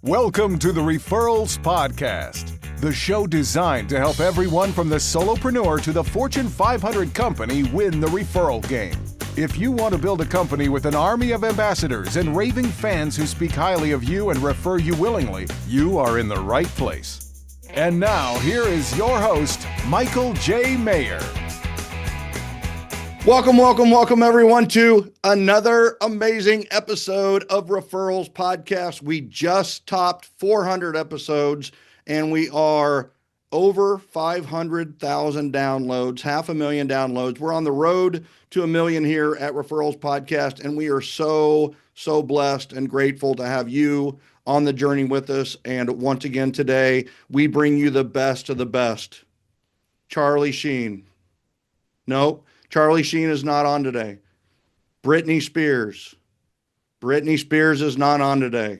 Welcome to the Referrals Podcast, the show designed to help everyone from the solopreneur to the Fortune 500 company win the referral game. If you want to build a company with an army of ambassadors and raving fans who speak highly of you and refer you willingly, you are in the right place. And now, here is your host, Michael J. Maher. Welcome, everyone, to another amazing episode of Referrals Podcast. We just topped 400 episodes, and we are over 500,000 downloads, 500,000 downloads. We're on the road to 1 million here at Referrals Podcast, and we are so blessed and grateful to have you on the journey with us. And once again today, we bring you the best of the best. Charlie Sheen. Nope. Charlie Sheen is not on today. Britney Spears. Britney Spears is not on today.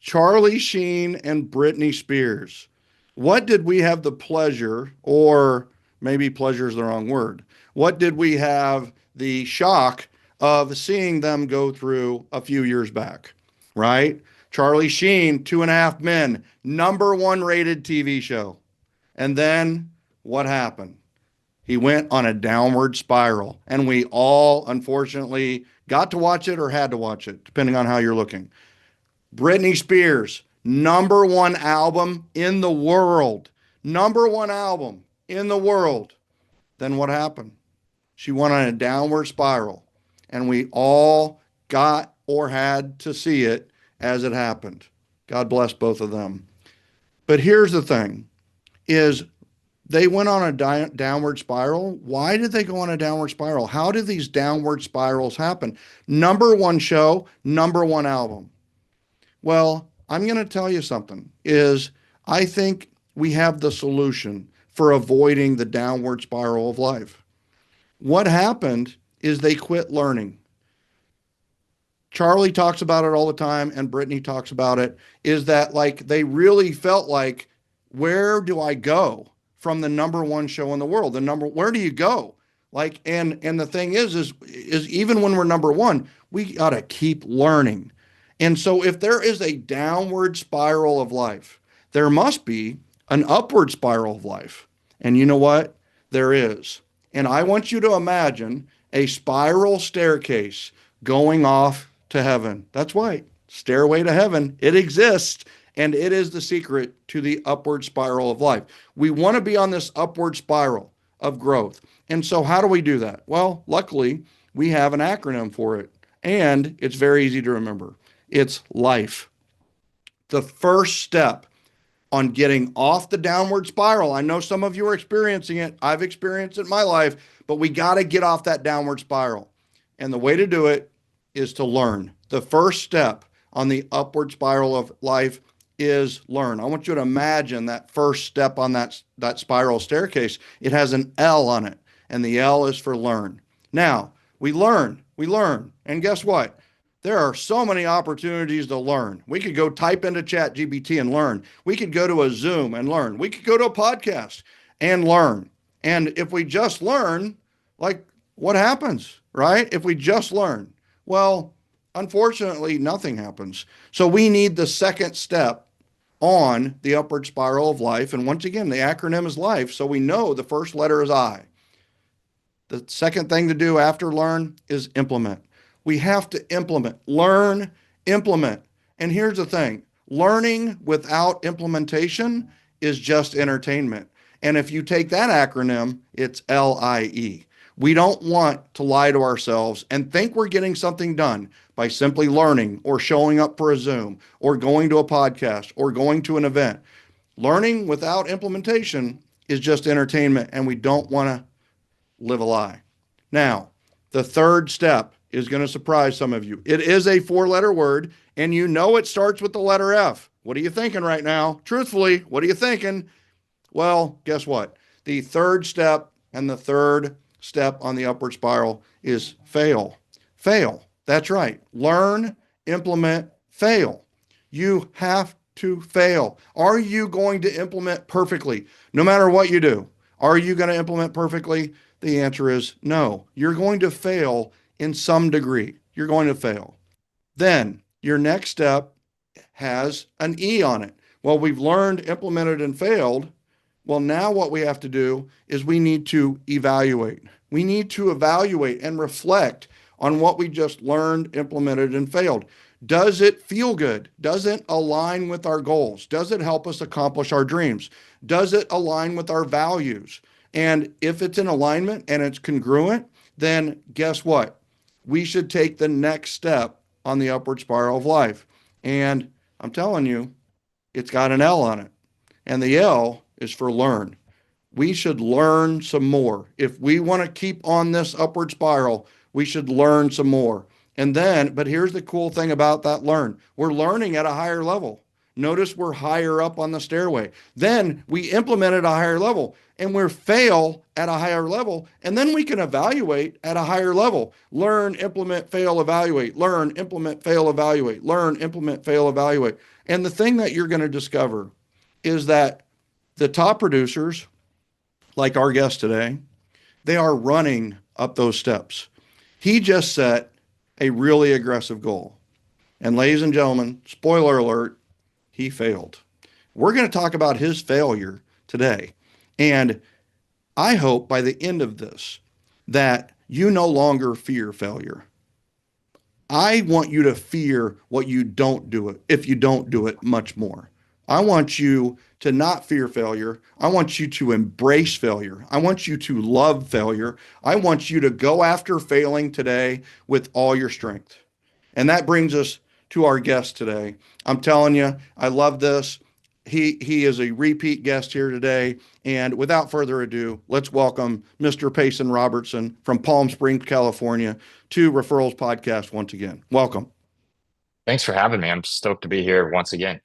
Charlie Sheen and Britney Spears. What did we have the pleasure, or maybe pleasure is the wrong word. What did we have the shock of seeing them go through a few years back, right? Charlie Sheen, 2.5 Men, #1 rated TV show. And then what happened? He went on a downward spiral, and we all, unfortunately, got to watch it or had to watch it, depending on how you're looking. Britney Spears, #1 album in the world. #1 album in the world. Then what happened? She went on a downward spiral, and we all got or had to see it as it happened. God bless both of them. But here's the thing, is they went on a downward spiral. Why did they go on a downward spiral? How did these downward spirals happen? #1 show, #1 album. Well, I'm going to tell you something, is I think we have the solution for avoiding the downward spiral of life. What happened is they quit learning. Charlie talks about it all the time, and Britney talks about it, is that like they really felt like, where do I go from the #1 show in the world? Where do you go? Like, and the thing is even when we're #1, we got to keep learning. And so if there is a downward spiral of life, there must be an upward spiral of life. And you know what? There is. And I want you to imagine a spiral staircase going off to heaven. That's right. Stairway to heaven. It exists. And it is the secret to the upward spiral of life. We want to be on this upward spiral of growth. And so how do we do that? Well, luckily, we have an acronym for it. And it's very easy to remember. It's LIFE. The first step on getting off the downward spiral. I know some of you are experiencing it. I've experienced it in my life. But we got to get off that downward spiral. And the way to do it is to learn. The first step on the upward spiral of life is learn. I want you to imagine that first step on that spiral staircase. It has an L on it, and the L is for learn. Now, we learn, and guess what? There are so many opportunities to learn. We could go type into ChatGPT and learn. We could go to a Zoom and learn. We could go to a podcast and learn. And if we just learn, like, what happens, right? If we just learn, well, unfortunately, nothing happens. So we need the second step on the upward spiral of life. And once again, the acronym is LIFE. So we know the first letter is I. The second thing to do after learn is implement. We have to implement, learn, implement. And here's the thing, learning without implementation is just entertainment. And if you take that acronym, it's LIE. We don't want to lie to ourselves and think we're getting something done by simply learning or showing up for a Zoom or going to a podcast or going to an event. Learning without implementation is just entertainment, and we don't want to live a lie. Now, the third step is going to surprise some of you. It is a 4-letter word, and you know it starts with the letter F. What are you thinking right now? Truthfully, what are you thinking? Well, guess what? The third step and the third step on the upward spiral is fail. Fail. That's right. Learn, implement, fail. You have to fail. Are you going to implement perfectly? No matter what you do, are you going to implement perfectly? The answer is no. You're going to fail in some degree. You're going to fail. Then your next step has an E on it. Well, we've learned, implemented, and failed. Well, now what we have to do is we need to evaluate. We need to evaluate and reflect on what we just learned, implemented, and failed. Does it feel good? Does it align with our goals? Does it help us accomplish our dreams? Does it align with our values? And if it's in alignment and it's congruent, then guess what? We should take the next step on the upward spiral of life. And I'm telling you, it's got an L on it. And the L is for learn. We should learn some more. If we want to keep on this upward spiral, we should learn some more. And then, but here's the cool thing about that learn. We're learning at a higher level. Notice we're higher up on the stairway. Then we implement at a higher level and we fail at a higher level. And then we can evaluate at a higher level. Learn, implement, fail, evaluate. Learn, implement, fail, evaluate. Learn, implement, fail, evaluate. And the thing that you're going to discover is that the top producers, like our guest today, they are running up those steps. He just set a really aggressive goal. And ladies and gentlemen, spoiler alert, he failed. We're going to talk about his failure today. And I hope by the end of this that you no longer fear failure. I want you to fear what you don't do it, if you don't do it much more. I want you to not fear failure. I want you to embrace failure. I want you to love failure. I want you to go after failing today with all your strength. And that brings us to our guest today. I'm telling you, I love this. He is a repeat guest here today. And without further ado, let's welcome Mr. Peyson Robertson from Palm Springs, California, to Referrals Podcast once again. Welcome. Thanks for having me. I'm stoked to be here once again.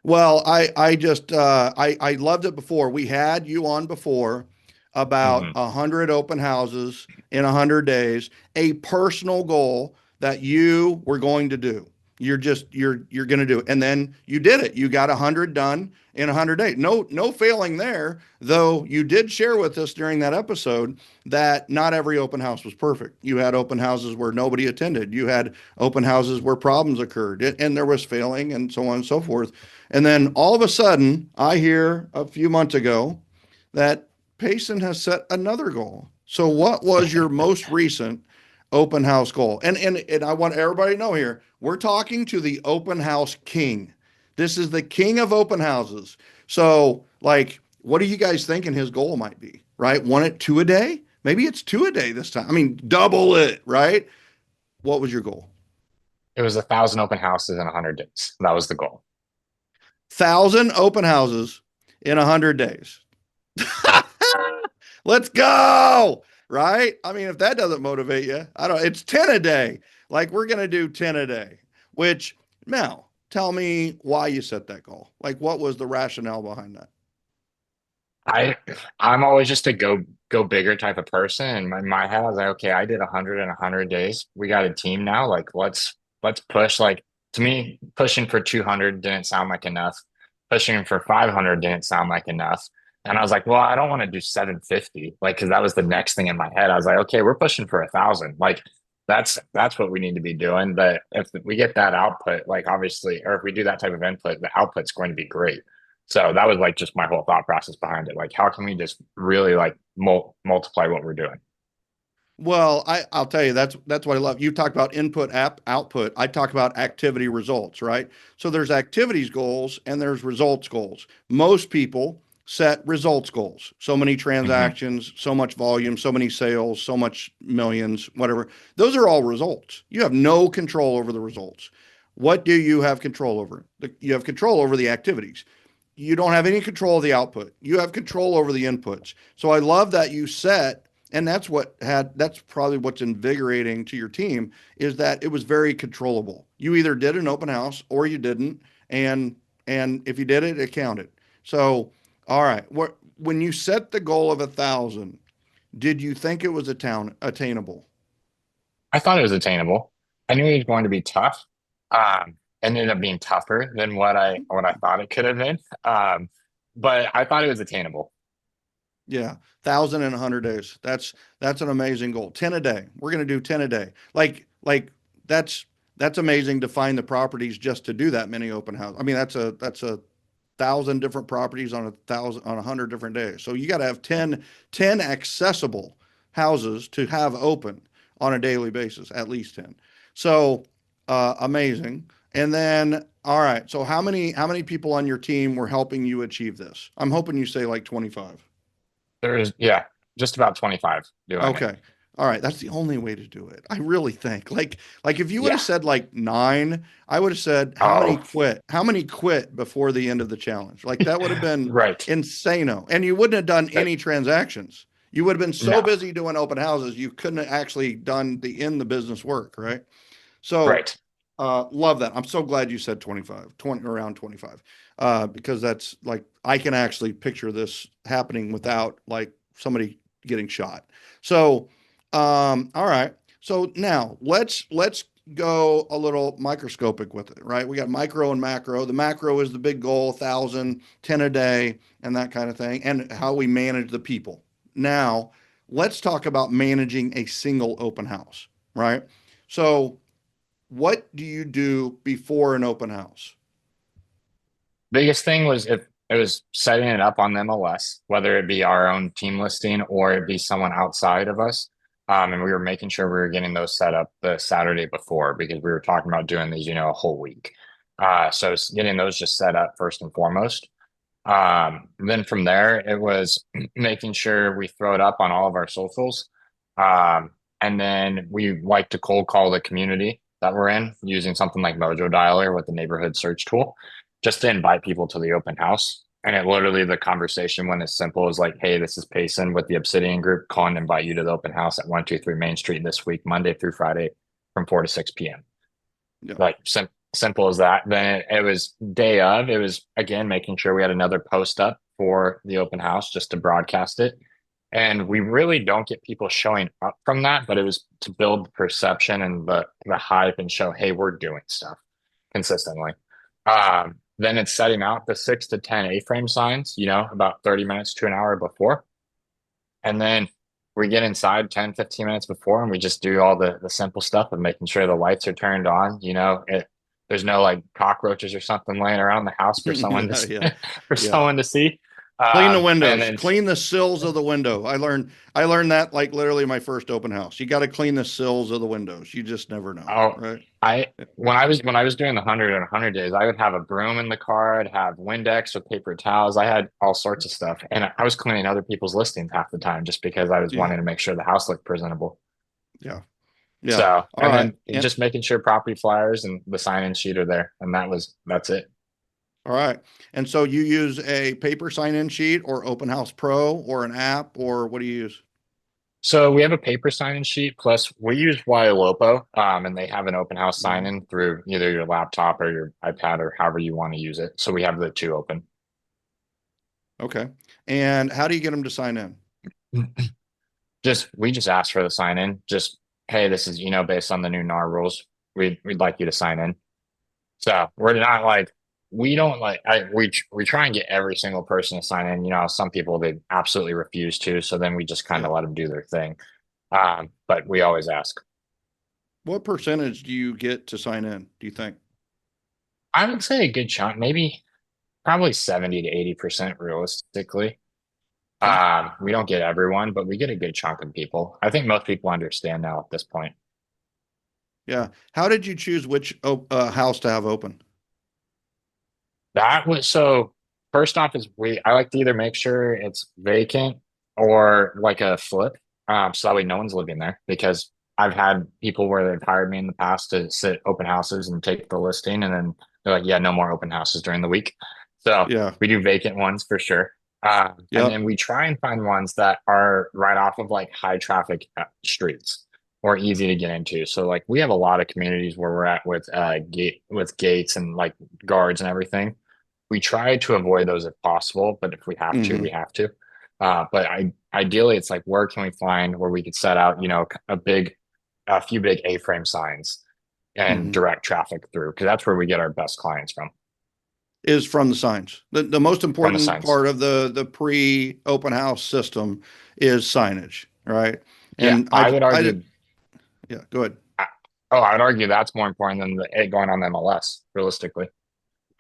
Well, I loved it before. We had you on before about 100 open houses in 100 days, a personal goal that you were going to do. You're going to do it. And then you did it. You got 100 done in 100 days. No failing there, though you did share with us during that episode that not every open house was perfect. You had open houses where nobody attended. You had open houses where problems occurred and there was failing and so on and so forth. And then all of a sudden, I hear a few months ago that Peyson has set another goal. So what was your most recent open house goal? And I want everybody to know here, we're talking to the open house king. This is the king of open houses. So like, what are you guys thinking his goal might be, right? Want it 2 a day? Maybe it's 2 a day this time. I mean, double it, right? What was your goal? It was 1,000 open houses in 100 days. That was the goal. 1,000 open houses in 100 days. Let's go. Right? I mean, if that doesn't motivate you, I don't, it's 10 a day. Like we're going to do 10 a day, which now tell me why you set that goal. Like what was the rationale behind that? I'm always just a go bigger type of person. And my head, I was like, okay, I did 100 in 100 days. We got a team now. Like let's push. Like to me, pushing for 200 didn't sound like enough. Pushing for 500 didn't sound like enough. And I was like, well, I don't want to do 750, like, because that was the next thing in my head. I was like, okay, we're pushing for 1,000. Like, that's what we need to be doing. But if we get that output, like, obviously, or if we do that type of input, the output's going to be great. So that was like just my whole thought process behind it. Like, how can we just really like multiply what we're doing? Well, I'll tell you, that's what I love. You talk about input, output. I talk about activity results, right? So there's activities goals and there's results goals. Most people set results goals. So many transactions, so much volume, so many sales, so much millions, whatever. Those are all results. You have no control over the results. What do you have control over? You have control over the activities. You don't have any control of the output. You have control over the inputs. So I love that you set, and that's probably what's invigorating to your team is that it was very controllable. You either did an open house or you didn't. And if you did it, it counted. So, all right. When you set the goal of 1,000, did you think it was attainable? I thought it was attainable. I knew it was going to be tough. Ended up being tougher than what I thought it could have been. But I thought it was attainable. Yeah. 1,000 in 100 days. That's an amazing goal. 10 a day. We're going to do 10 a day. Like that's That's amazing to find the properties just to do that many open houses. I mean, that's a 1,000 different properties on 100 different days. So you got to have 10 accessible houses to have open on a daily basis, at least 10. So amazing. And then, all right. So how many people on your team were helping you achieve this? I'm hoping you say like 25. Yeah, just about 25 doing it. Okay. All right. That's the only way to do it. I really think like if you would have Yeah. said like 9, I would have said how many Oh, quit? How many quit before the end of the challenge? Like that would have been right. insano. And you wouldn't have done any transactions. You would have been so No, busy doing open houses, you couldn't have actually done the business work, right? So right. love that. I'm so glad you said 25, 20, around 25, because that's like, I can actually picture this happening without like somebody getting shot. So, all right. So now let's go a little microscopic with it, right? We got micro and macro. The macro is the big goal, 1,000, 10 a day, and that kind of thing, and how we manage the people. Now, let's talk about managing a single open house, right? So, what do you do before an open house? Biggest thing was if it was setting it up on the MLS, whether it be our own team listing or it be someone outside of us. And we were making sure we were getting those set up the Saturday before because we were talking about doing these, a whole week. So it's getting those just set up first and foremost. Then from there, it was making sure we throw it up on all of our socials. And then we like to cold call the community that we're in using something like Mojo Dialer with the neighborhood search tool, just to invite people to the open house. And it literally, the conversation went as simple as like, hey, this is Payson with the Obsidian Group, calling to invite you to the open house at 123 Main Street this week, Monday through Friday from 4 to 6 p.m. Yeah. Like simple as that. Then it was day of, it was again making sure we had another post up for the open house just to broadcast it. And we really don't get people showing up from that, but it was to build the perception and the hype and show, hey, we're doing stuff consistently. Then it's setting out the 6 to 10 A-frame signs, about 30 minutes to an hour before. And then we get inside 10, 15 minutes before and we just do all the simple stuff of making sure the lights are turned on. There's no like cockroaches or something laying around the house for someone Yeah, yeah, to for yeah. someone to see. Clean the And windows, then clean the sills of the window. I learned that like literally my first open house. You got to clean the sills of the windows. You just never know, Oh, right? I when I was doing the 100 days, I would have a broom in the car. I'd have Windex with paper towels. I had all sorts of stuff, and I was cleaning other people's listings half the time just because I was Yeah, wanting to make sure the house looked presentable. yeah, yeah. So, All and right. then And just making sure property flyers and the sign-in sheet are there, and that's it. all right. And so you use a paper sign-in sheet or Open House Pro or an app, or what do you use? So we have a paper sign-in sheet, plus we use Ylopo, and they have an open house Mhm. sign-in through either your laptop or your iPad or however you want to use it. So we have the two open. Okay. And how do you get them to sign in? We just asked for the sign in. Just, hey, this is, based on the new NAR rules, we'd like you to sign in. So we're not like we don't like we try and get every single person to sign in. Some people they absolutely refuse to, so then we just kind Yeah. of let them do their thing. But we always ask. What percentage do you get to sign in, do you think? I would say a good chunk, maybe probably 70 to 80% realistically. Okay. We don't get everyone, but we get a good chunk of people. I think most people understand now at this point. Yeah. How did you choose which house to have open? That was so first off is I like to either make sure it's vacant or like a flip. So that way no one's living there because I've had people where they've hired me in the past to sit open houses and take the listing and then they're like, yeah, no more open houses during the week. So Yeah. we do vacant ones for sure. And Yep. then we try and find ones that are right off of like high traffic streets or easy to get into. So like we have a lot of communities where we're at with gates and like guards and everything. We try to avoid those if possible, but if we have to, we Hmm. have to. But ideally, it's like where can we find where we could set out, a few big A-frame signs and Hmm. direct traffic through, because that's where we get our best clients Is from the signs. The most from the important signs. part of the pre open house system is signage, right? Yeah, And I would I did, argue yeah, go ahead. Oh, I'd argue that's more important than it going on the MLS, realistically.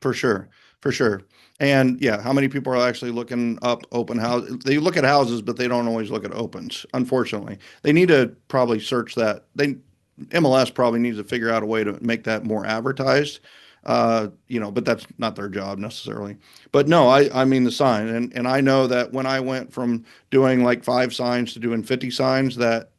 For sure. For sure. And yeah, how many people are actually looking up open house? They look at houses, but they don't always look at opens, unfortunately. They need to probably search that. MLS probably needs to figure out a way to make that more advertised. But that's not their job necessarily. But no, I mean the sign. And I know that when I went from doing like 5 signs to doing 50 signs, that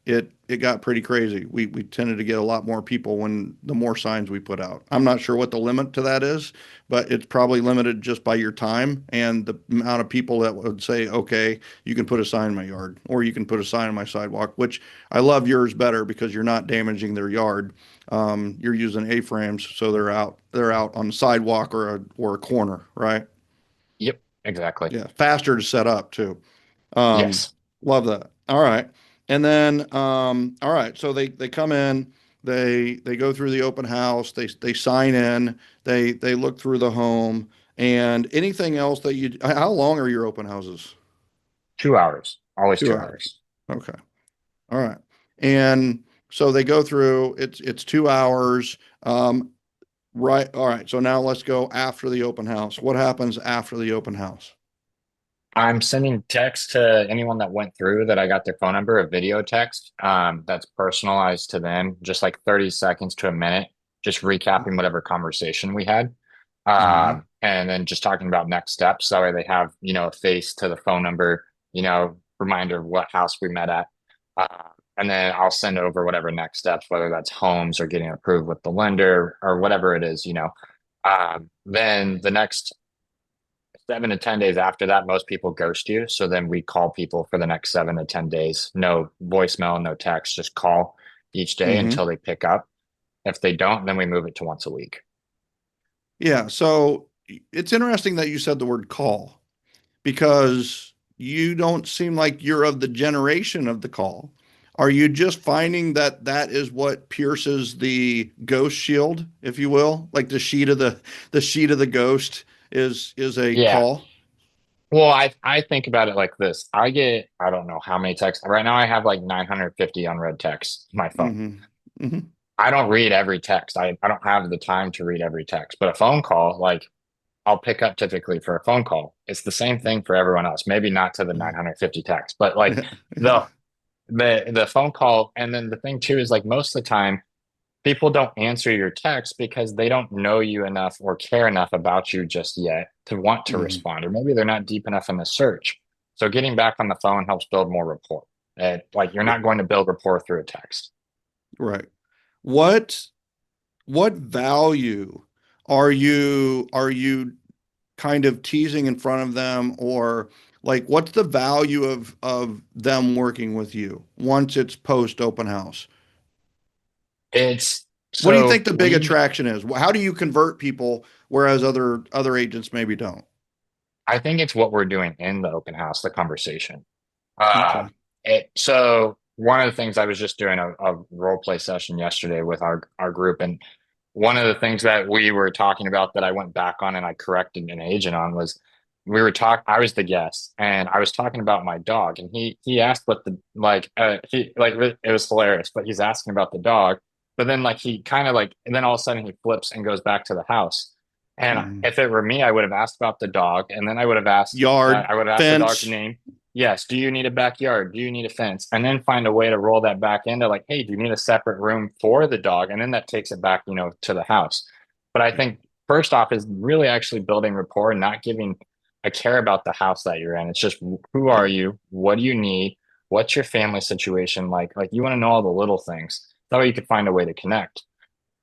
it got pretty crazy. We tended to get a lot more people when the more signs we put out. I'm not sure what the limit to that is, but it's probably limited just by your time and the amount of people that would say, okay, you can put a sign in my yard or you can put a sign on my sidewalk, which I love yours better because you're not damaging their yard. You're using A-frames, so they're out on the sidewalk or a corner, right? Yep, exactly. Yeah, faster to set up too. Um, Yes. Love that. All right. And then, all right. So they come in, they go through the open house, they sign in, they look through the home, and anything else that how long are your open houses? 2 hours. Always 2 hours. 2 hours. Okay. All right. And so they go through, it's 2 hours. Right. All right. So now let's go after the open house. What happens after the open house? I'm sending text to anyone that went through that I got their phone number, a video text that's personalized to them, just like 30 seconds to a minute, just recapping whatever conversation we had. Mm-hmm. And then just talking about next steps. That way they have, a face to the phone number, reminder of what house we met at. Uh, and then I'll send over whatever next steps, whether that's homes or getting approved with the lender or whatever it is. Then the next 7 to 10 days after that, most people ghost you. So then we call people for the next 7 to 10 days. No voicemail, no text, just call each day Mm-hmm. until they pick up. If they don't, then we move it to once a week. Yeah. So it's interesting that you said the word call because you don't seem like you're of the generation of the call. Are you just finding that that is what pierces the ghost shield, if you will? Like the sheet of the ghost is a Yeah. call? Well, I think about it like this. I don't know how many texts. Right now I have like 950 unread texts on my phone. Mm-hmm. Mm-hmm. I don't read every text. I don't have the time to read every text. But a phone call, like I'll pick up typically for a phone call. It's the same thing for everyone else. Maybe not to the 950 texts, but like Yeah. Yeah. the the phone call. And then the thing too is like most of the time people don't answer your text because they don't know you enough or care enough about you just yet to want to Mm-hmm. respond, or maybe they're not deep enough in the search. So getting back on the phone helps build more rapport. Like you're not going to build rapport through a text. Right. What what value are you kind of teasing in front of them, or like what's the value of them working with you once it's post open house? It's What do you so think the big we attraction is? How do you convert people whereas other agents maybe don't? I think it's what we're doing in the open house, the conversation. Uh, Okay. so one of the things I was just doing a role play session yesterday with our group, and one of the things that we were talking about that I went back on and I corrected an agent on was we were talking. I was the guest, and I was talking about my dog, and he asked what the he like it was hilarious, but he's asking about the dog, but then like he kind of like and then all of a sudden he flips and goes back to the house. And Mhm. if it were me, I would have asked about the dog, and then I would have asked, Yard, I would have asked the dog's fence. name. Yes. Do you need a backyard? Do you need a fence? And then find a way to roll that back into like, hey, do you need a separate room for the dog? And then that takes it back, to the house. But I think first off is really actually building rapport and not giving a care about the house that you're in. It's just who are Yep. you? What do you need? What's your family situation like? Like you want to know all the little things. That way you could find a way to connect.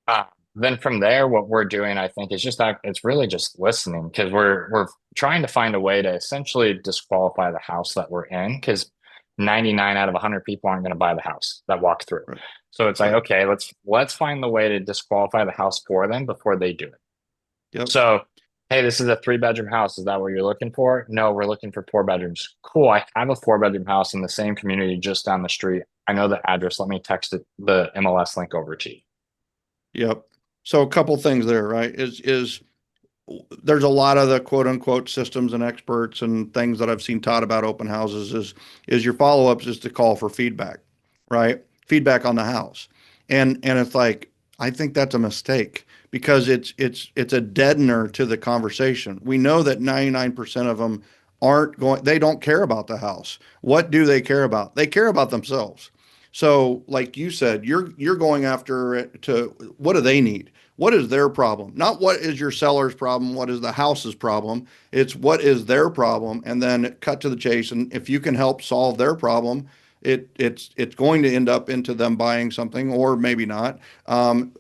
Uh, then from there, what we're doing, I think, is just that it's really just listening because we're trying to find a way to essentially disqualify the house that we're in because 99 out of 100 people aren't going to buy the house that walk through. Right. So it's like, Right. okay, let's find the way to disqualify the house for them before they do it. Yep. So, hey, this is a 3 bedroom house. Is that what you're looking for? No, we're looking for 4 bedrooms. Cool. I have a 4 bedroom house in the same community just down the street. I know the address. Let me text the MLS link over to you. Yep. So a couple things there, right? Is there's a lot of the quote unquote systems and experts and things that I've seen taught about open houses is your follow-ups is to call for feedback, right? Feedback on the house. And it's like, I think that's a mistake because it's a deadener to the conversation. We know that 99% of them aren't going, they don't care about the house. What do they care about? They care about themselves. So, like you said, you're going after it to what do they need? What is their problem? Not what is your seller's problem, what is the house's problem? It's what is their problem, and then cut to the chase. And if you can help solve their problem, it's going to end up into them buying something or maybe not. And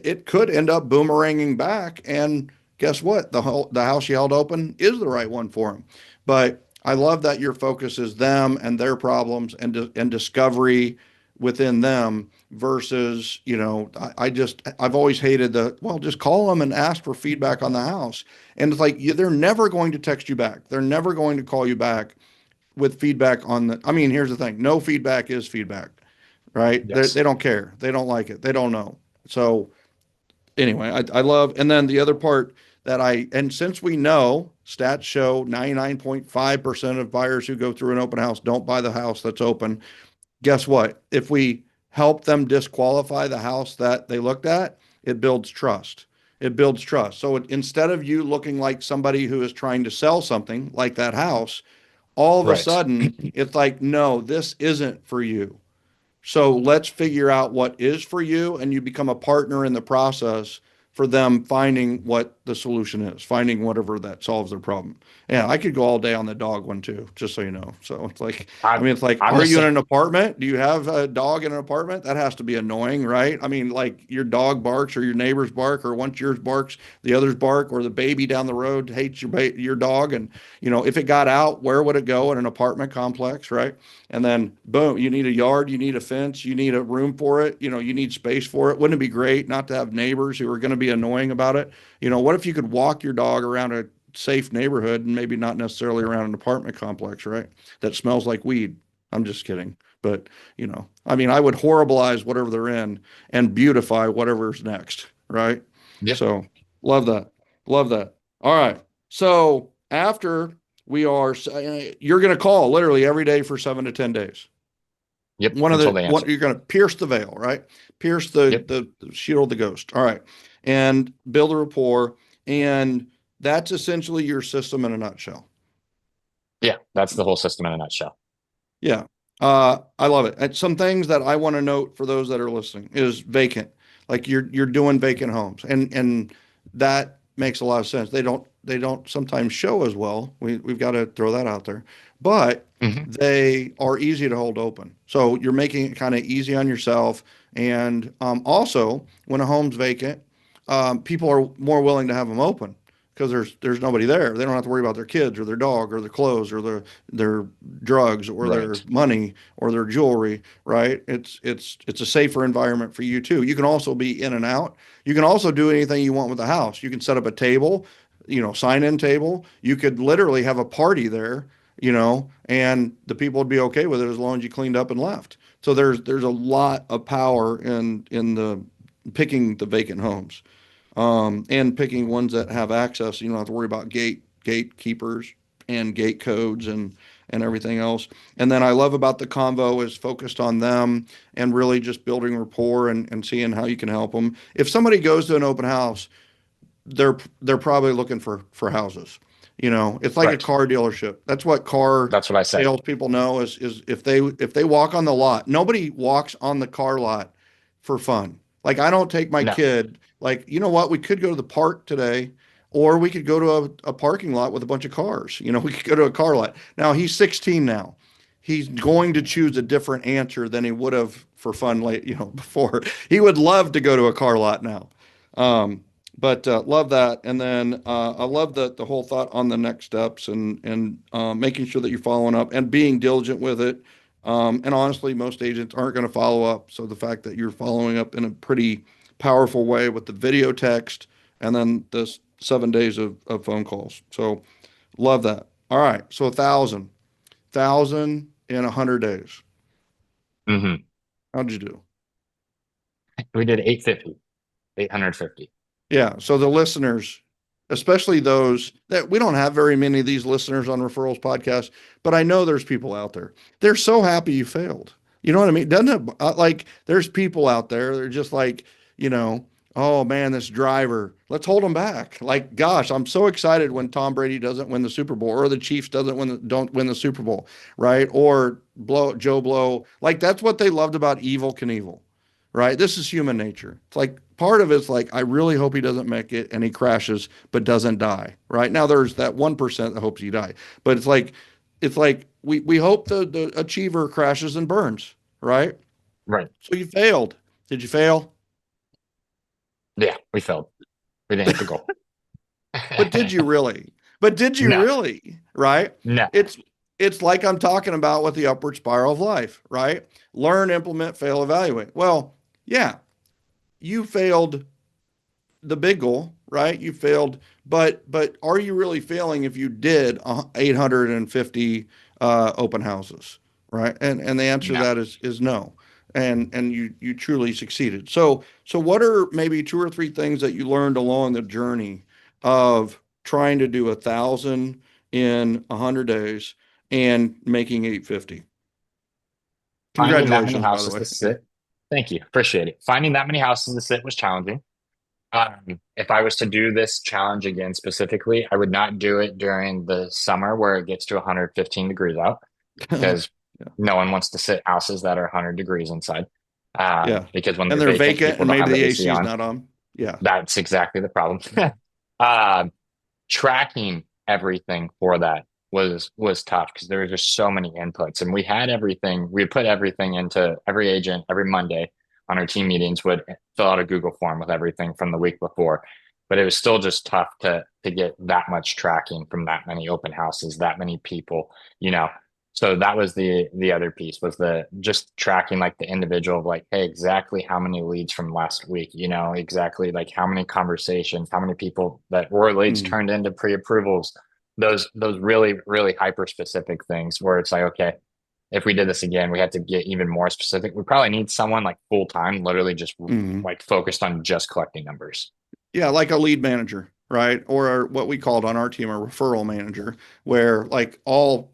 it could end up boomeranging back. And guess what? The house you held open is the right one for them. But I love that your focus is them and their problems and discovery within them versus, I've always hated just call them and ask for feedback on the house. And it's like, they're never going to text you back. They're never going to call you back with feedback here's the thing. No feedback is feedback, right? Yes. They don't care. They don't like it. They don't know. So anyway, I love, and then the other part and since we know stats show 99.5% of buyers who go through an open house don't buy the house that's open. Guess what? If we help them disqualify the house that they looked at, it builds trust. It builds trust. So instead of you looking like somebody who is trying to sell something like that house, all of a Right. sudden it's like, no, this isn't for you. So let's figure out what is for you, and you become a partner in the process for them finding what the solution is, finding whatever that solves their problem. Yeah, I could go all day on the dog one too, just so you know. So it's like, I'm it's like, I'm are the you in same. an apartment? Do you have a dog in an apartment? That has to be annoying, right? Like your dog barks or your neighbors bark, or once yours barks, the others bark, or the baby down the road hates your dog. And, if it got out, where would it go in an apartment complex, right? And then boom, you need a yard, you need a fence, you need a room for it, you need space for it. Wouldn't it be great not to have neighbors who are going to be annoying about it? What if you could walk your dog around a safe neighborhood and maybe not necessarily around an apartment complex, right? That smells like weed. I'm just kidding. But, I would horribilize whatever they're in and beautify whatever's next, right? Yep. So love that. Love that. All right. So after you're going to call literally every day for 7 to 10 days. Yep. Until they answer. You're going to pierce the veil, right? Pierce the, Yep. the shield the ghost. All right. And build a rapport. And that's essentially your system in a nutshell. Yeah. That's the whole system in a nutshell. Yeah. I love it. And some things that I want to note for those that are listening is vacant. Like you're doing vacant homes, and that makes a lot of sense. They don't sometimes show as well. We've got to throw that out there, but Hmm. they are easy to hold open. So you're making it kind of easy on yourself. And also, when a home's vacant, people are more willing to have them open because there's nobody there. They don't have to worry about their kids or their dog or their clothes or their drugs or their Right. money or their jewelry, right? It's a safer environment for you too. You can also be in and out. You can also do anything you want with the house. You can set up a table, sign in table. You could literally have a party there, and the people would be okay with it as long as you cleaned up and left. So there's a lot of power in the picking the vacant homes, and picking ones that have access. You don't have to worry about gatekeepers and gate codes and everything else. And then I love about the convo is focused on them and really just building rapport and seeing how you can help them. If somebody goes to an open house, they're probably looking for houses. It's like a Right. car dealership. That's what car That's what I say. salespeople know is if they walk on the lot, nobody walks on the car lot for fun. Like I don't take my No. kid, like, you know what, we could go to the park today, or we could go to a parking lot with a bunch of cars. We could go to a car lot. Now he's 16 now. He's going to choose a different answer than he would have for fun before. He would love to go to a car lot now. Um, but love that. And then I love the whole thought on the next steps and making sure that you're following up and being diligent with it. And honestly, most agents aren't going to follow up. So the fact that you're following up in a pretty powerful way with the video text and then this 7 days of phone calls. So love that. All right. So 1,000 in 100 days. Hmm. How'd you do? We did 850, 850. Yeah. So the listeners, especially those that we don't have very many of these listeners on Referrals podcast, but I know there's people out there. They're so happy you failed. You know what I mean? Doesn't it, like there's people out there, they're just like, you know, oh man, this driver, let's hold him back. Like, gosh, I'm so excited when Tom Brady doesn't win the Super Bowl or the Chiefs don't win the Super Bowl, right? Or Joe Blow. Like that's what they loved about Evil Knievel, right? This is human nature. It's like part of it's like, I really hope he doesn't make it and he crashes, but doesn't die, right? Now there's that 1% that hopes he die, but it's like we hope the achiever crashes and burns, right? Right. So you failed. Did you fail? Yeah, we failed. We didn't hit the goal. But did you really? But did you No, really? Right? no. It's it's like I'm talking about with the upward spiral of life, right? Learn, implement, fail, evaluate. Well, yeah, you failed the big goal, right? You failed, but are you really failing if you did 850 open houses, right? And the answer to No. that is no. And you truly succeeded. So what are maybe two or three things that you learned along the journey of trying to do 1,000 in 100 days and making 850? Finding that many Congratulations, by the houses way. to sit. Thank you. Appreciate it. Finding that many houses to sit was challenging. If I was to do this challenge again specifically, I would not do it during the summer where it gets to 115 degrees out because Yeah. no one wants to sit houses that are 100 degrees inside. Yeah. Because when And they're they're vacant, vacant people and don't maybe have the the AC AC is on. not on. Yeah. That's exactly the problem. Um, Tracking everything for that was tough because there were just so many inputs, and we had everything. We put everything into every agent every Monday on our team meetings would fill out a Google form with everything from the week before, but it was still just tough to get that much tracking from that many open houses, that many people, you know. So that was the other piece was the just tracking like the individual of like, hey, exactly how many leads from last week, you know, exactly like how many conversations, how many people that were leads Mm. turned into pre-approvals, those really, really hyper specific things where it's like, okay, if we did this again, we had to get even more specific. We probably need someone like full time, literally just Mm. like focused on just collecting numbers. Yeah, like a lead manager, right? Or what we called on our team a referral manager, where like all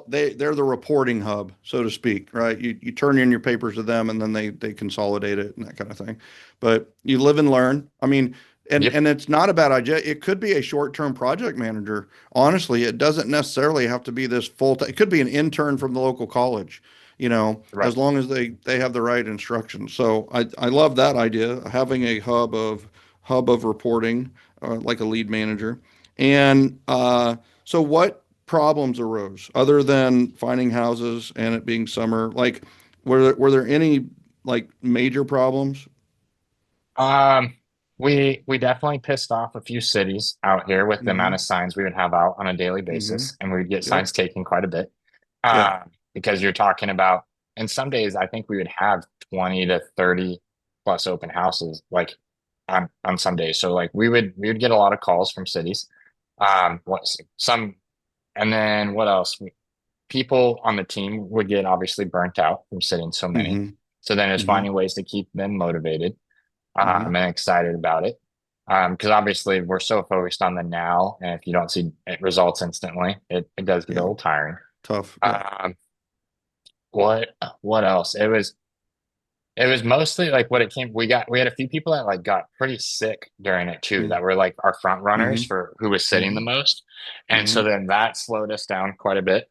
they're the reporting hub, so to speak, right? You turn in your papers to them and then they consolidate it and that kind of thing. But you live and learn. I mean, Yep. and it's not a bad idea. It could be a short-term project manager. Honestly, it doesn't necessarily have to be this full time. It could be an intern from the local college, Right. as long as they have the right instructions. So I love that idea, having a hub of reporting, like a lead manager. And so what problems arose other than finding houses and it being summer? Like, were there any like major problems? Um, we definitely pissed off a few cities out here with the amount Mm-hmm. of signs we would have out on a daily Mm-hmm. basis, and we would get Yep. signs taken quite a bit. Yeah. Because you're talking about, and some days I think we would have 20 to 30 plus open houses, like on some days. So like we would get a lot of calls from cities. What some, and then what else? People on the team would get obviously burnt out from sitting so many. Mm-hmm. So then it's Mm-hmm. finding ways to keep them motivated Mm-hmm. and excited about it. Because obviously we're so focused on the now, and if you don't see results instantly, it does get a Yeah. little tiring. Tough. Yeah. Um, what what else? It was mostly like what it came. We had a few people that like got pretty sick during it too, that were like our front runners Mm-hmm. for who was sitting the Mm-hmm. most, and Mm-hmm. so then that slowed us down quite a bit.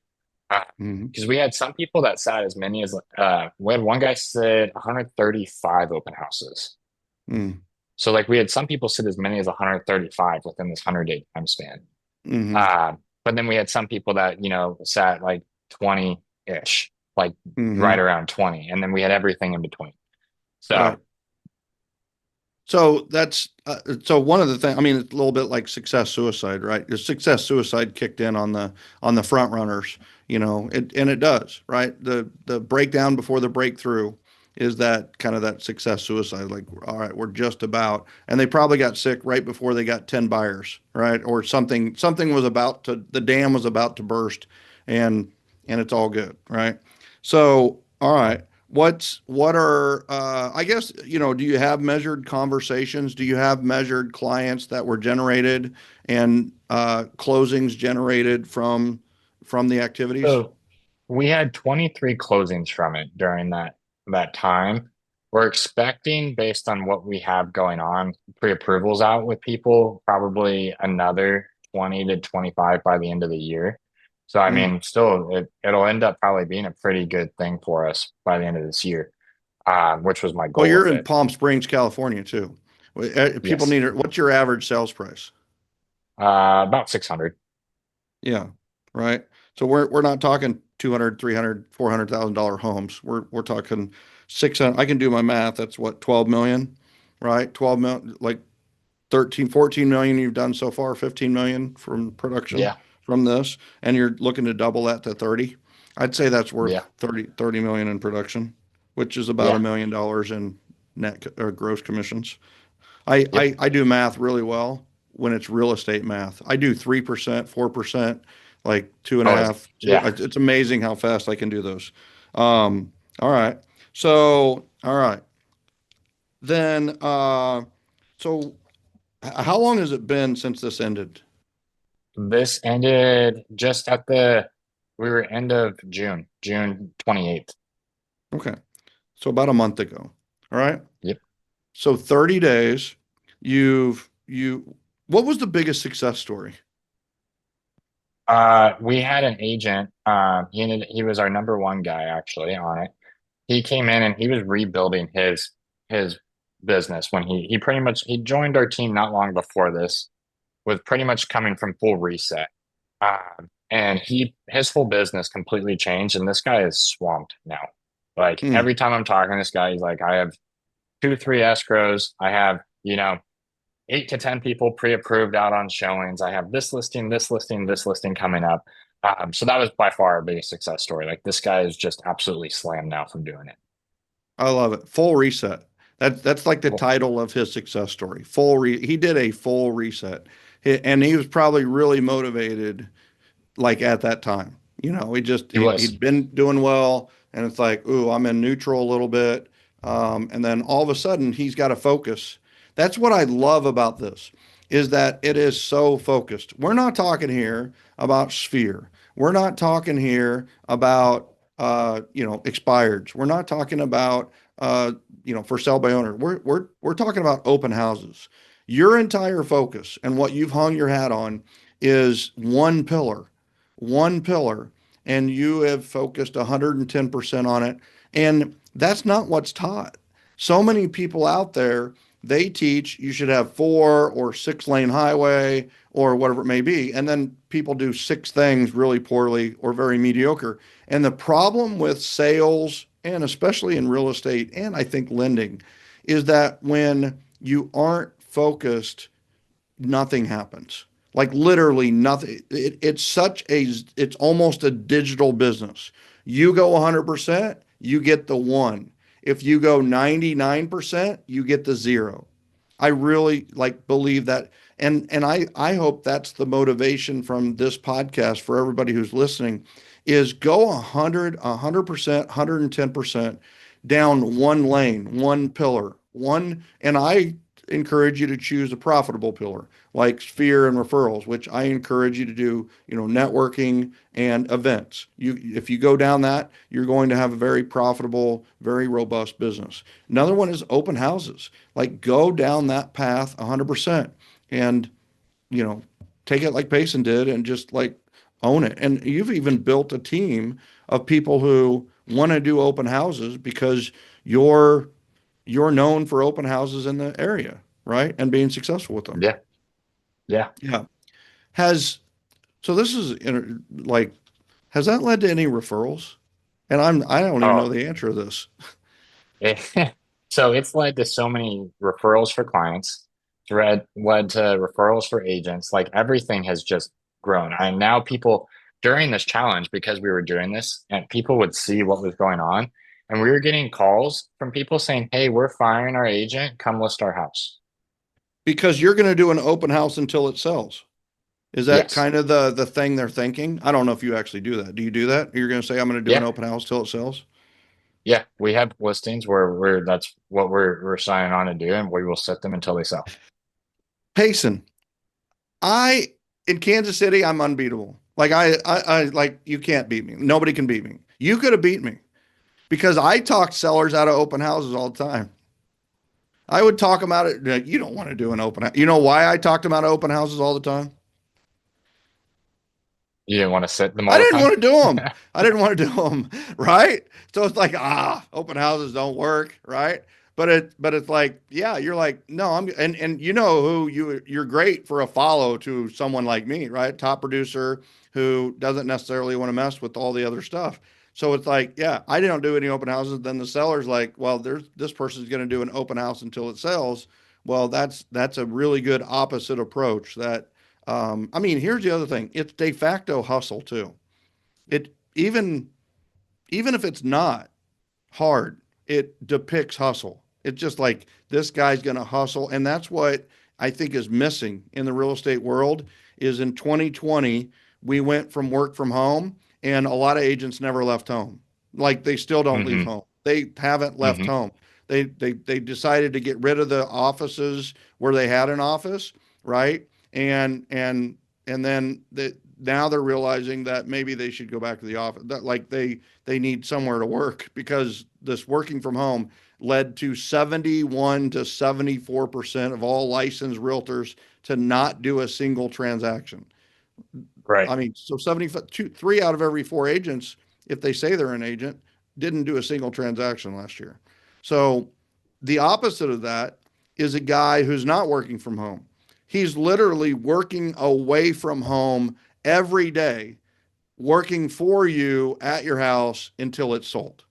Mm-hmm. Because we had some people that sat as many as we had one guy sit 135 open houses. Mm-hmm. So like we had some people sit as many as 135 within this 100-day time span. Mm-hmm. But then we had some people that, sat like 20-ish, like right Mm-hmm. around 20. And then we had everything in between. So Right. So that's so one of the things. I mean, it's a little bit like success suicide, right? The success suicide kicked in on the front runners, and it does, right? The breakdown before the breakthrough is that kind of that success suicide. Like, all right, we're just about, and they probably got sick right before they got 10 buyers, right? Or something was about to, the dam was about to burst, and and it's all good, right? So, all right. What are I guess, do you have measured conversations? Do you have measured clients that were generated and closings generated from the activities? so We had 23 closings from it during that time. We're expecting, based on what we have going on, pre-approvals out with people, probably another 20 to 25 by the end of the year. So I Mm. mean, still it'll end up probably being a pretty good thing for us by the end of this year, which was my Well, goal you're with in it. Palm Springs, California, too. People Yes. need it. What's your average sales price? About 600. Yeah, right. So we're not talking 200, 300, $400,000 homes. We're talking 600. I can do my math. That's what, 12 million, right? 12 million, like 13, 14 million you've done so far, 15 million from production Yeah. from this, and you're looking to double that to 30. I'd say that's Yeah. worth 30 million in production, which is about Yeah. $1 million in net or gross commissions. I, Yep. I, I do math really well when it's real estate math. I do 3%, 4%, like two and a Oh, half, two. yeah. It's amazing how fast I can do those. All right. So, all right. Then, so how long has it been since this ended? This ended just at we were end of June, June 28th. Okay. So about a month ago. All right. Yep. So 30 days, what was the biggest success story? We had an agent. He was our number one guy actually on it. He came in and he was rebuilding his business when he pretty much he joined our team not long before this, was pretty much coming from full reset. And his whole business completely changed, and this guy is swamped now. Like Hmm. every time I'm talking to this guy, he's like, I have two, three escrows. I have, 8 to 10 people pre-approved out on showings. I have this listing, this listing, this listing coming up. So that was by far our biggest success story. Like this guy is just absolutely slammed now from doing it. I love it. Full reset. That's like the Cool. title of his success story. He did a full reset. And he was probably really motivated like at that time. He was. He'd been doing well, and it's like, ooh, I'm in neutral a little bit. And then all of a sudden he's got to focus. That's what I love about this is that it is so focused. We're not talking here about sphere. We're not talking here about expireds. We're not talking about for sale by owner. We're talking about open houses. Your entire focus and what you've hung your hat on is one pillar, and you have focused 110% on it. And that's not what's taught. So many people out there, they teach you should have 4 or 6 lane highway or whatever it may be. And then people do 6 things really poorly or very mediocre. And the problem with sales, and especially in real estate, and I think lending, is that when you aren't focused, nothing happens. Like literally nothing. It's almost a digital business. You go 100%, you get the one. If you go 99%, you get the zero. I really like believe that. And I hope that's the motivation from this podcast for everybody who's listening is go 100%, 110% down one lane, one pillar, one. And I encourage you to choose a profitable pillar like Sphere and Referrals, which I encourage you to do, networking and events. If you go down that, you're going to have a very profitable, very robust business. Another one is open houses. Like go down that path 100% and, you know, take it like Payson did and just like own it. And you've even built a team of people who want to do open houses because you're you're known for open houses in the area, right? And being successful with them. Yeah. Yeah. Yeah. Has so this is like has that led to any referrals? And I don't even know Oh, the answer to this. so it's led to so many referrals for clients, led to referrals for agents. Like everything has just grown. And now people during this challenge, because we were doing this and people would see what was going on, and we were getting calls from people saying, "Hey, we're firing our agent. Come list our house." Because you're going to do an open house until it sells. Is that Yes. kind of the thing they're thinking? I don't know if you actually do that. Do you do that? You're going to say I'm going to do an Yeah. open house till it sells? Yeah. We have listings where that's what we're signing on to do, and we will set them until they sell. Payson, I in Kansas City, I'm unbeatable. Like I like you can't beat me. Nobody can beat me. You could have beat me because I talked sellers out of open houses all the time. I would talk them out of like, you don't want to do an open house. You know why I talked them out of open houses all the time? You didn't want to sit them I all the didn't time. want to do them. I didn't want to do them, right? So it's like, open houses don't work, right? But it's like, yeah, you're like, no, and you know who you're great for a follow to someone like me, right? Top producer who doesn't necessarily want to mess with all the other stuff. So it's like, yeah, I don't do any open houses. Then the seller's like, well, there's this person's going to do an open house until it sells. Well, that's a really good opposite approach that I mean, here's the other thing. It's de facto hustle too. It even if it's not hard, it depicts hustle. It's just like this guy's going to hustle, and that's what I think is missing in the real estate world. Is in 2020 we went from work from home, and a lot of agents never left home. Like they still don't leave Hmm. home. They haven't left Hmm. home. They decided to get rid of the offices where they had an office, right? And then now they're realizing that maybe they should go back to the office. That like they need somewhere to work because this working from home led to 71 to 74% of all licensed realtors to not do a single transaction. Right. I mean, so 72, three out of every four agents, if they say they're an agent, didn't do a single transaction last year. So the opposite of that is a guy who's not working from home. He's literally working away from home every day, working for you at your house until it's sold.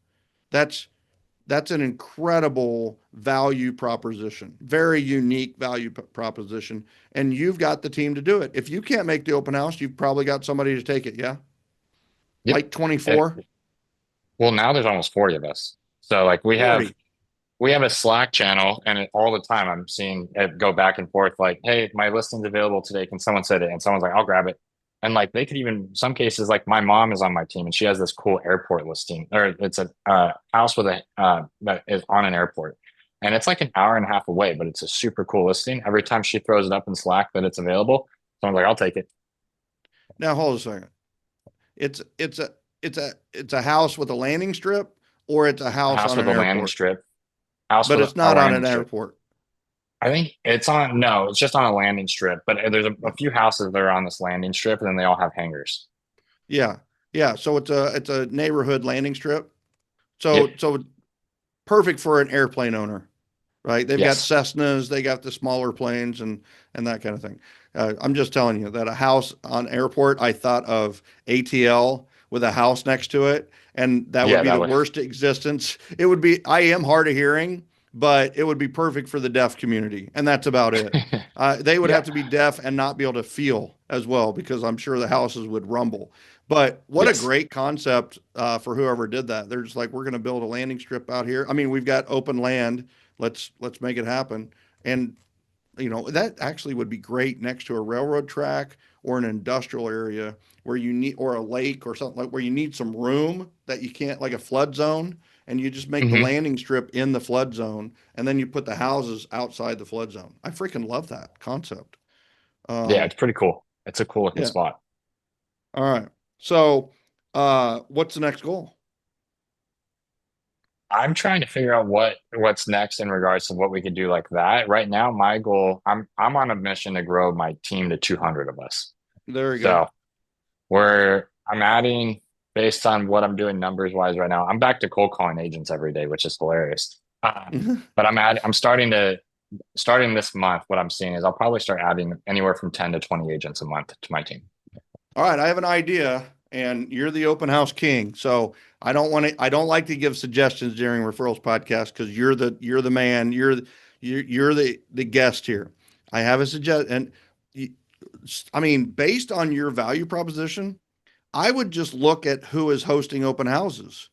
That's that's an incredible value proposition, very unique value proposition. And you've got the team to do it. If you can't make the open house, you've probably got somebody to take it. Yeah. Yep. Like 24, Well, now there's almost 40 of us. So like 40. we have a Slack channel and all the time I'm seeing it go back and forth like, hey, my listing's available today. Can someone set it? And someone's like, I'll grab it. And like they could even some cases like my mom is on my team and she has this cool airport listing or it's a house with a that is on an airport. And it's like an hour and a half away, but it's a super cool listing. Every time she throws it up in Slack that it's available, someone's like, I'll take it. Now hold a second. It's a house with a landing strip or it's a A house house on with an a landing airport, strip. House but with it's a not on landing an strip. airport. I think it's on, no, it's just on a landing strip, but there's a few houses that are on this landing strip and then they all have hangars. Yeah. Yeah. So it's a neighborhood landing strip. Yep. So perfect for an airplane owner, right? They've got Yes. Cessnas, they got the smaller planes and that kind of thing. I'm just telling you that a house on airport, I thought of ATL with a house next to it, and that would Yeah, be that the would. worst existence. It would be. I am hard of hearing, but it would be perfect for the deaf community, and that's about it. They would have Yeah. to be deaf and not be able to feel as well, because I'm sure the houses would rumble. But what a Yes. great concept for whoever did that. They're just like, we're going to build a landing strip out here. I mean, we've got open land. Let's make it happen. And that actually would be great next to a railroad track or an industrial area where you need, or a lake or something like where you need some room that you can't, like a flood zone, and you just make the Hmm. landing strip in the flood zone, and then you put the houses outside the flood zone. I freaking love that concept. Yeah, Um, it's pretty cool. It's a cool looking yeah. spot. All right. So, what's the next goal? I'm trying to figure out what's next in regards to what we could do like that. Right now, my goal, I'm on a mission to grow my team to 200 of us. There we go. So I'm adding based on what I'm doing numbers wise right now. I'm back to cold calling agents every day, which is hilarious. But I'm starting this month. What I'm seeing is I'll probably start adding anywhere from 10 to 20 agents a month to my team. All right, I have an idea, and you're the open house king. So I don't like to give suggestions during referrals podcast because you're the man. You're the guest here. I have a suggestion, and I mean, based on your value proposition, I would just look at who is hosting open houses,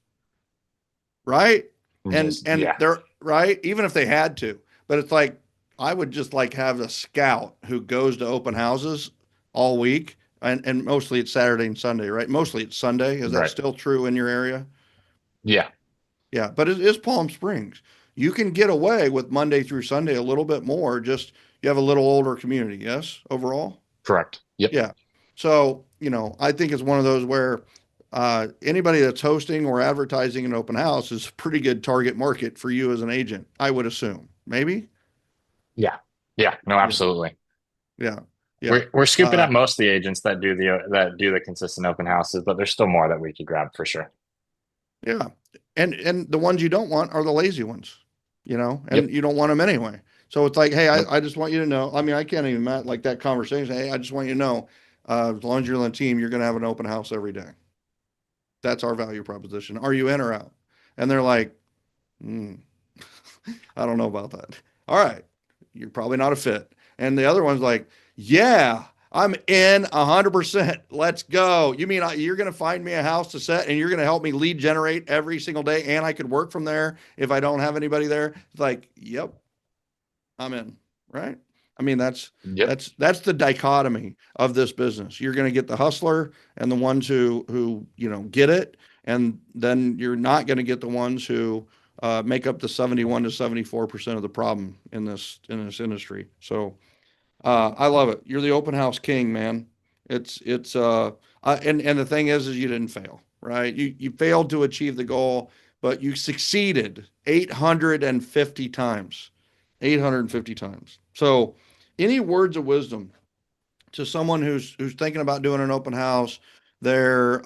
right? And Just and yeah, they're right, even if they had to. But it's like I would just like have a scout who goes to open houses all week, and mostly it's Saturday and Sunday, right? Mostly it's Sunday. Is that right. still true in your area? Yeah, Yeah, but it is Palm Springs. You can get away with Monday through Sunday a little bit more. Just you have a little older community, yes, overall. correct. Yep. Yeah. So, I think it's one of those where anybody that's hosting or advertising an open house is a pretty good target market for you as an agent, I would assume. Maybe? Yeah. Yeah. No, Yeah. absolutely. Yeah. Yeah. We're scooping up most of the agents that do the consistent open houses, but there's still more that we could grab for sure. Yeah. And the ones you don't want are the lazy ones, and Yep. you don't want them anyway. So it's like, hey, Nope. I just want you to know. I mean, I can't even like that conversation. Hey, I just want you to know, as long as you're on the team, you're going to have an open house every day. That's our value proposition. Are you in or out? And they're like, hmm, I don't know about that. All right. You're probably not a fit. And the other one's like, yeah, I'm in 100%. Let's go. You mean you're going to find me a house to set and you're going to help me lead generate every single day and I could work from there if I don't have anybody there? It's like, yep, I'm in, right? I mean, that's Yep. that's the dichotomy of this business. You're going to get the hustler and the ones who get it, and then you're not going to get the ones who make up the 71 to 74% of the problem in this industry. So I love it. You're the open house king, man. And the thing is you didn't fail, right? You failed to achieve the goal, but you succeeded 850 times. 850 times. So, any words of wisdom to someone who's thinking about doing an open house? They're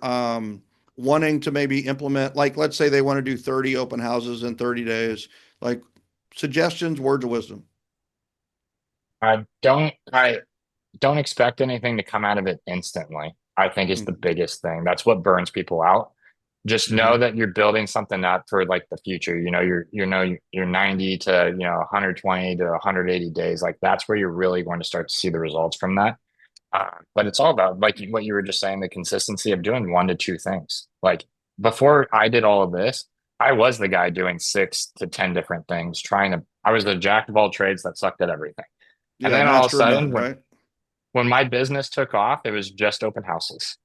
wanting to maybe implement, like, let's say they want to do 30 open houses in 30 days. Like, suggestions, words of wisdom. I don't expect anything to come out of it instantly. I think is the Mm-hmm. biggest thing. That's what burns people out. Just know Mm-hmm. that you're building something up for like the future. You're 90 to 120 to 180 days. Like that's where you're really going to start to see the results from that. But it's all about like what you were just saying, the consistency of doing one to two things. Like before I did all of this, I was the guy doing 6 to 10 different things, I was the jack of all trades that sucked at everything. And Yeah, then all of a master of none, sudden, right? when my business took off, it was just open houses.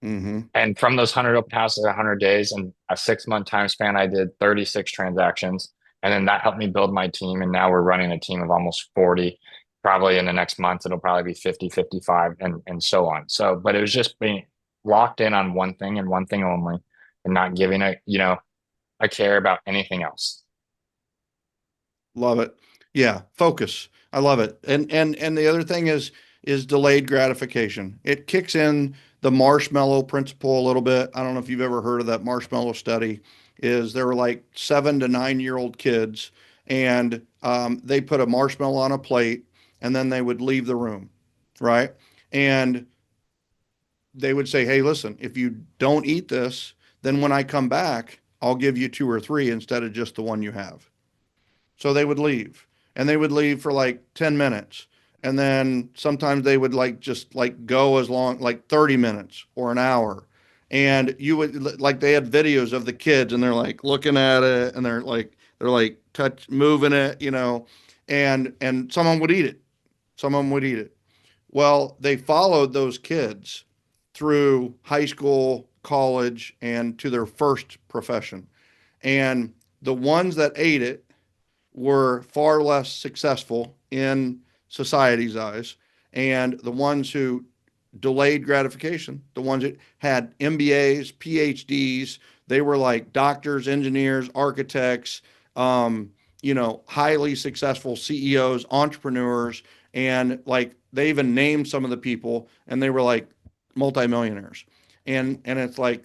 Mm-hmm. And from those 100 open houses, 100 days, and a 6 month time span, I did 36 transactions. And then that helped me build my team. And now we're running a team of almost 40. Probably in the next month, it'll probably be 50, 55, and so on. So, but it was just being locked in on one thing and one thing only, and not giving a care about anything else. Love it. Yeah, focus. I love it. And the other thing is delayed gratification. It kicks in the marshmallow principle a little bit. I don't know if you've ever heard of that marshmallow study. Is there were like 7 to 9 year old kids, and they put a marshmallow on a plate, and then they would leave the room, right? And they would say, "Hey, listen, if you don't eat this, then when I come back, I'll give you two or three instead of just the one you have." So they would leave, and they would leave for like 10 minutes. And then sometimes they would like just like go as long, like 30 minutes or an hour. And you would like, they had videos of the kids and they're like looking at it and they're like touch moving it, and someone would eat it. Some of them would eat it. Well, they followed those kids through high school, college, and to their first profession. And the ones that ate it were far less successful in society's eyes. And the ones who delayed gratification, the ones that had MBAs, PhDs, they were like doctors, engineers, architects, highly successful CEOs, entrepreneurs, and like they even named some of the people, and they were like multimillionaires. And it's like,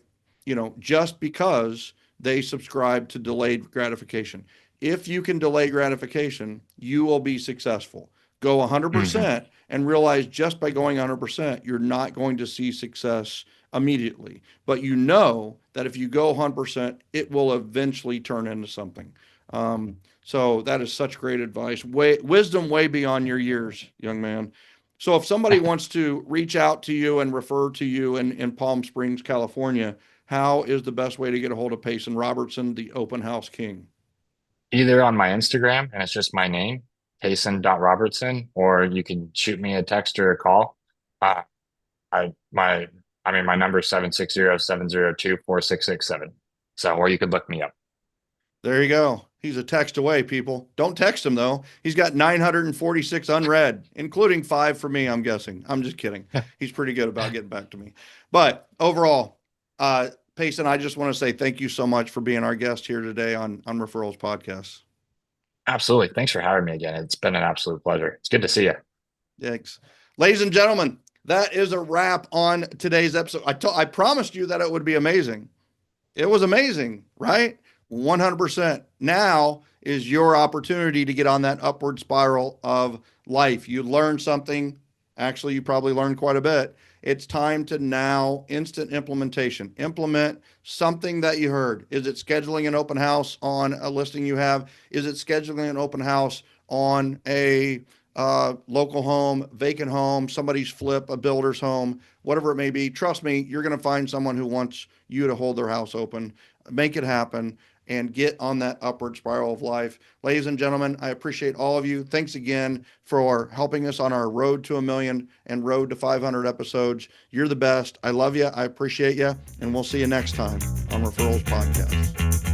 just because they subscribe to delayed gratification. If you can delay gratification, you will be successful. Go Hmm. 100% and realize just by going 100%, you're not going to see success immediately. But you know that if you go 100%, it will eventually turn into something. So that is such great advice. Wisdom way beyond your years, young man. So if somebody wants to reach out to you and refer to you in Palm Springs, California, how is the best way to get a hold of Payson Robertson, the open house king? Either on my Instagram, and it's just my name, Payson.Robertson, or you can shoot me a text or a call. Uh, I my my number is 760-702-4667. So, or you could look me up. There you go. He's a text away, people. Don't text him, though. He's got 946 unread, including 5 for me, I'm guessing. I'm just kidding. He's pretty good about getting back to me. But overall, Peyson, I just want to say thank you so much for being our guest here today on Referrals Podcast. Absolutely. Thanks for having me again. It's been an absolute pleasure. It's good to see you. Thanks. Ladies and gentlemen, that is a wrap on today's episode. I promised you that it would be amazing. It was amazing, right? 100%. Now is your opportunity to get on that upward spiral of life. You learned something. Actually, you probably learned quite a bit. It's time to now instant implementation. Implement something that you heard. Is it scheduling an open house on a listing you have? Is it scheduling an open house on a local home, vacant home, somebody's flip, a builder's home, whatever it may be? Trust me, you're going to find someone who wants you to hold their house open. Make it happen and get on that upward spiral of life. Ladies and gentlemen, I appreciate all of you. Thanks again for helping us on our road to 1 million and road to 500 episodes. You're the best. I love you. I appreciate you. And we'll see you next time on Referrals Podcast.